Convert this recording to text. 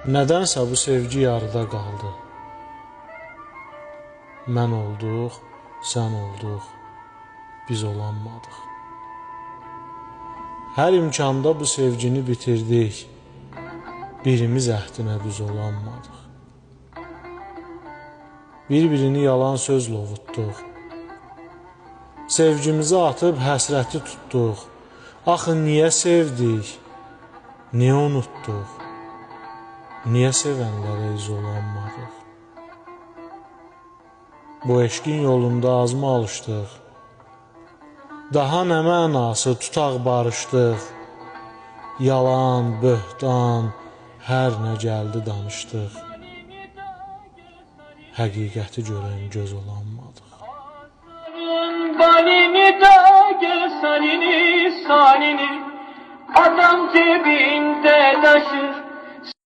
Nədənsə bu sevgi yarıda qaldı. Mən olduq, sən olduq, biz olanmadıq. Hər imkanda bu sevgini bitirdik, birimiz əhdinə düz olanmadıq. Bir-birini yalan sözlə ovutduq. Sevgimizi atıb həsrəti tutduq. Axı niyə sevdik, niyə unutduq, niyə sevənlərə iz olanmadıq? Bu eşqin yolunda azmı alışdıq? Daha nə mənası tutaq barışdıq? Yalan, böhtan, hər nə gəldi danışdıq. Həqiqəti görən göz olanmadıq. Balini de gel salini salini, adam cebinde taşır.